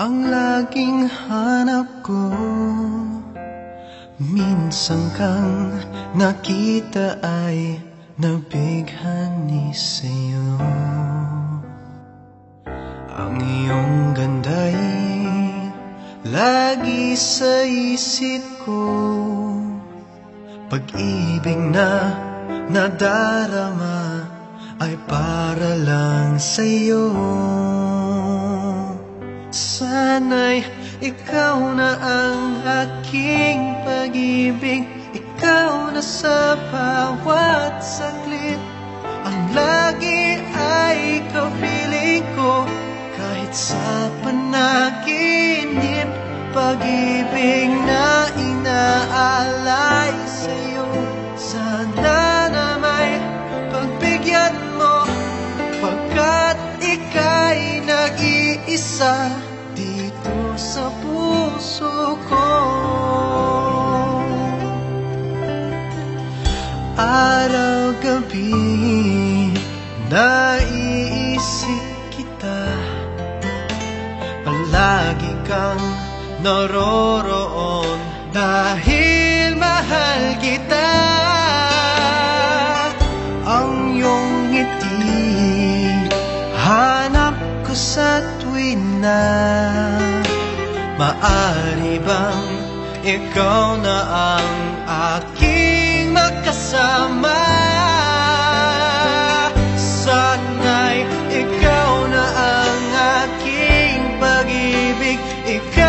ang laging hanap ko. Minsan kang nakita ay nabighani sa'yo. Ang iyong ganda'y lagi sa isip ko. Pag-ibig na nadarama ay para lang sa'yo. Sana'y ikaw na ang aking pag-ibig, ikaw na sa bawat saglit. Ang lagi ay kapiling ko, kahit sa panaginip. Pag-ibig na inaalay sa'yo, sana na may pagbigyan mo, pagkat ika'y nag-iisa dito sa puso ko. Araw-gabi naiisip kita, palagi kang naroroon dahil mahal kita. Ang iyong ngiti hanap ko sa tuwin na. Maari bang ikaw na ang aking makasama? Sana'y ikaw na ang aking pag-ibig, ikaw